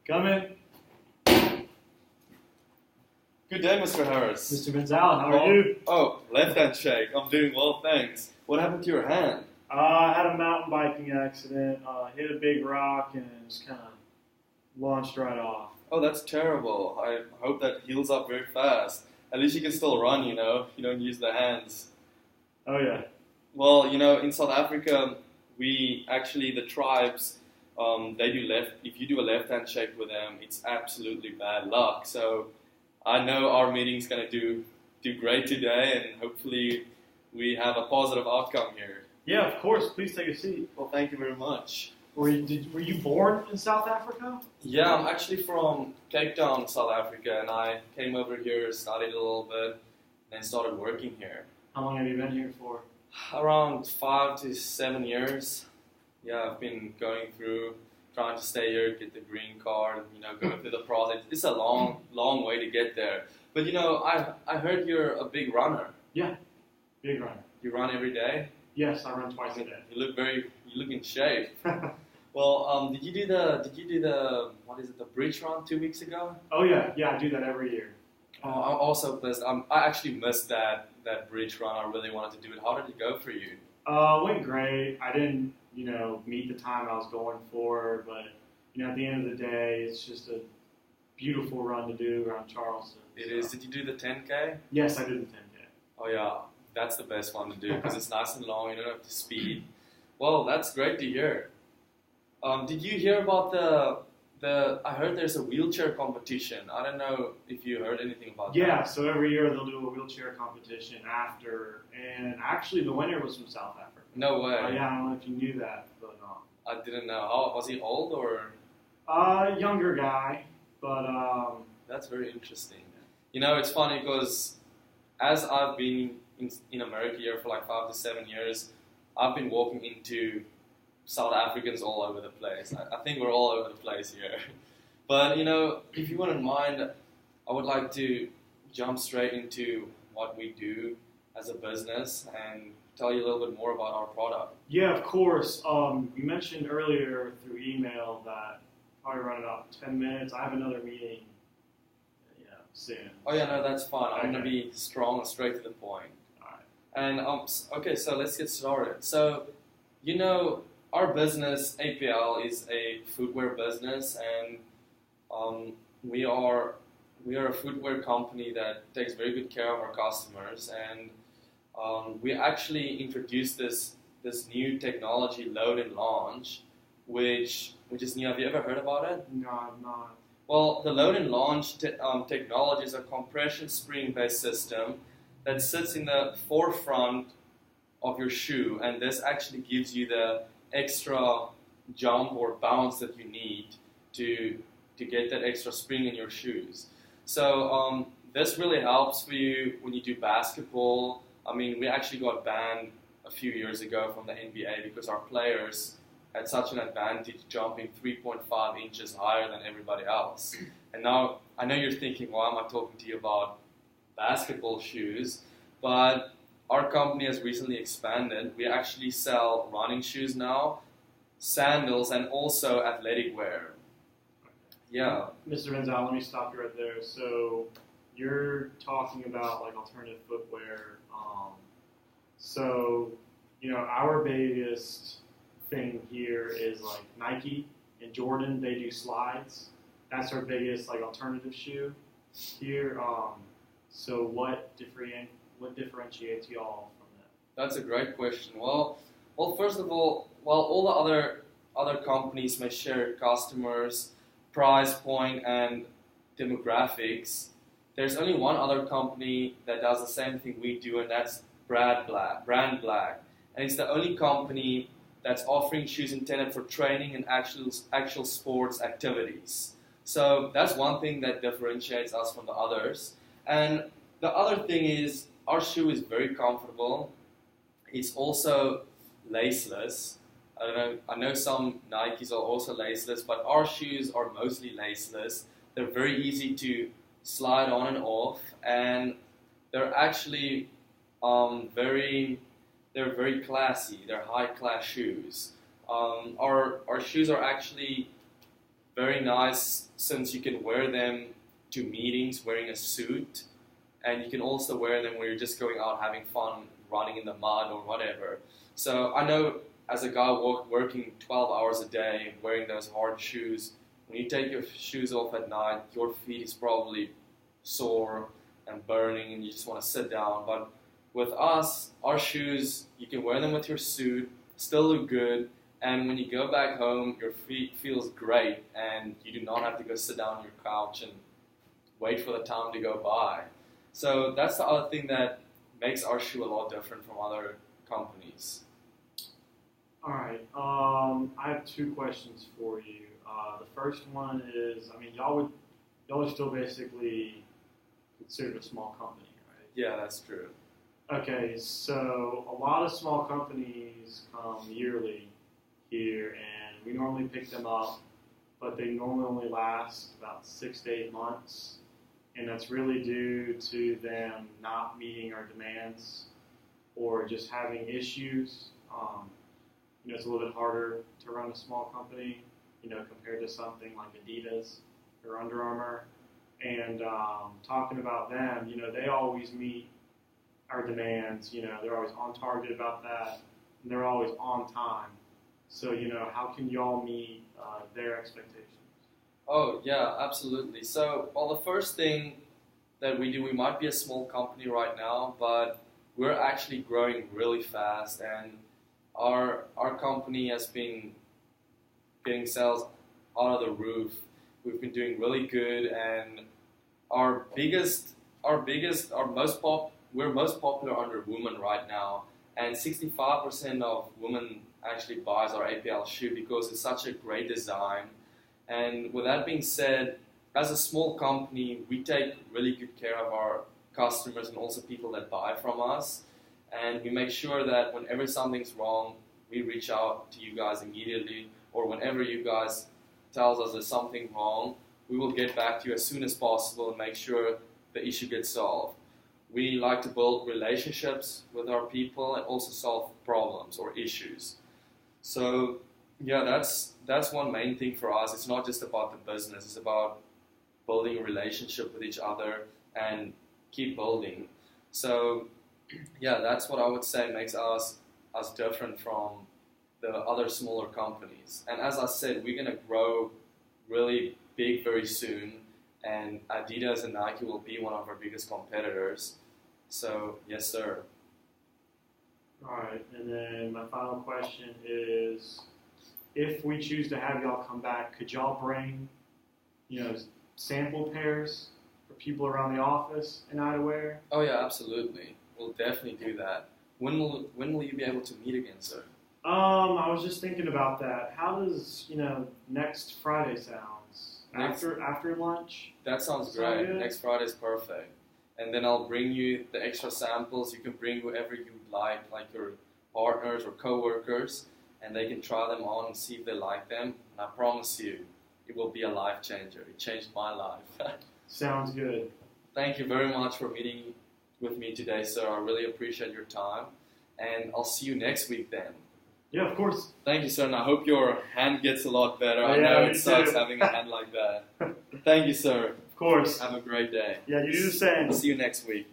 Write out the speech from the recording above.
Come in. Good day, Mr. Harris. Mr. VanZyl, how are you? Oh, left hand shake. I'm doing well, thanks. What happened to your hand? I had a mountain biking accident, hit a big rock, and just kind of launched right off. Oh, that's terrible. I hope that heals up very fast. At least you can still run, you know. You don't use the hands. Oh, yeah. Well, you know, in South Africa, the tribes, they do if you do a left hand shake with them, it's absolutely bad luck. So I know our meeting's going to do great today, and hopefully we have a positive outcome here. Yeah, of course. Please take a seat. Well, thank you very much. Were you born in South Africa? Yeah, I'm actually from Cape Town, South Africa, and I came over here, studied a little bit, and then started working here. How long have you been here for? Around 5 to 7 years. Yeah, I've been going through, trying to stay here, get the green card, you know, going through the process. It's a long way to get there. But, you know, I heard you're a big runner. Yeah, big runner. You run every day? Yes, I run twice a day. You look in shape. Well, did you do the what is it, the bridge run 2 weeks ago? Oh yeah, I do that every year. Oh, I'm also pissed. I actually missed that bridge run. I really wanted to do it. How did it go for you? It went great. I didn't, meet the time I was going for, but at the end of the day, it's just a beautiful run to do around Charleston. It is. Did you do the 10K? Yes, I did the 10K. Oh yeah, that's the best one to do because it's nice and long. You don't have to speed. Well, that's great to hear. Did you hear about the? I heard there's a wheelchair competition. I don't know if you heard anything about that. Yeah, so every year they'll do a wheelchair competition after, and actually the winner was from South Africa. No way. Yeah, I don't know if you knew that, but I didn't know. How was he old or? Younger guy, but That's very interesting. You know, it's funny because as I've been in America here for like 5 to 7 years, I've been walking into South Africans all over the place. I think we're all over the place here. But, if you wouldn't mind, I would like to jump straight into what we do as a business and tell you a little bit more about our product. Yeah, of course. You mentioned earlier through email that probably run about 10 minutes. I have another meeting soon. Oh, yeah, no, that's fine. I'm going to be strong and straight to the point. All right. And, okay, so let's get started. So, our business, APL, is a footwear business, and we are a footwear company that takes very good care of our customers. And we actually introduced this new technology, Load and Launch, which is new. Have you ever heard about it? No, I'm not. Well, the Load and Launch technology is a compression spring-based system that sits in the forefront of your shoe, and this actually gives you the extra jump or bounce that you need to get that extra spring in your shoes. So this really helps for you when you do basketball. I mean, we actually got banned a few years ago from the NBA because our players had such an advantage jumping 3.5 inches higher than everybody else. And now, I know you're thinking, why am I talking to you about basketball shoes? But our company has recently expanded. We actually sell running shoes now, sandals, and also athletic wear. Yeah. Mr. VanZyl, let me stop you right there. So you're talking about like alternative footwear. Our biggest thing here is like Nike and Jordan. They do slides. That's our biggest like alternative shoe here. So what differentiates y'all from that? That's a great question. Well, first of all, while all the other companies may share customers, price point, and demographics, there's only one other company that does the same thing we do, and that's Brand Black. And it's the only company that's offering shoes intended for training and actual sports activities. So that's one thing that differentiates us from the others. And the other thing is our shoe is very comfortable. It's also laceless. I know some Nikes are also laceless, but our shoes are mostly laceless. They're very easy to slide on and off, and they're actually very classy. They're high-class shoes. Our shoes are actually very nice since you can wear them to meetings wearing a suit, and you can also wear them when you're just going out having fun, running in the mud or whatever. So I know as a guy working 12 hours a day wearing those hard shoes, when you take your shoes off at night, your feet is probably sore and burning and you just want to sit down. But with us, our shoes, you can wear them with your suit, still look good, and when you go back home, your feet feels great and you do not have to go sit down on your couch and wait for the time to go by. So that's the other thing that makes our shoe a lot different from other companies. All right. I have two questions for you. The first one is, I mean, y'all are still basically considered a small company, right? Yeah, that's true. Okay, so a lot of small companies come yearly here, and we normally pick them up, but they normally only last about 6 to 8 months, and that's really due to them not meeting our demands or just having issues. It's a little bit harder to run a small company, compared to something like Adidas or Under Armour. And talking about them, they always meet our demands. They're always on target about that, and they're always on time. So, how can y'all meet their expectations? Oh, yeah, absolutely. So, well, the first thing that we do, we might be a small company right now, but we're actually growing really fast, and our company has been getting sales out of the roof. We've been doing really good, and we're most popular under women right now, and 65% of women actually buys our APL shoe because it's such a great design. And with that being said, as a small company, we take really good care of our customers and also people that buy from us. And we make sure that whenever something's wrong, we reach out to you guys immediately, or whenever you guys tells us there's something wrong, we will get back to you as soon as possible and make sure the issue gets solved. We like to build relationships with our people and also solve problems or issues. So yeah, that's one main thing for us. It's not just about the business, it's about building a relationship with each other and keep building. So yeah, that's what I would say makes us different from the other smaller companies. And as I said, we're going to grow really big very soon, and Adidas and Nike will be one of our biggest competitors. So yes, sir. All right, and then my final question is, if we choose to have y'all come back, could y'all bring, sample pairs for people around the office and I to wear? Oh yeah, absolutely. We'll definitely do that. When will you be able to meet again, sir? I was just thinking about that. How does, next Friday sounds? After lunch? That sounds great. Next Friday is perfect. And then I'll bring you the extra samples. You can bring whoever you like your partners or co-workers, and they can try them on and see if they like them. And I promise you, it will be a life changer. It changed my life. Sounds good. Thank you very much for meeting with me today, sir. I really appreciate your time. And I'll see you next week then. Yeah, of course. Thank you, sir. And I hope your hand gets a lot better. I yeah, know it sucks having a hand like that. Thank you, sir. Of course. Have a great day. Yeah, you do the same. See you next week.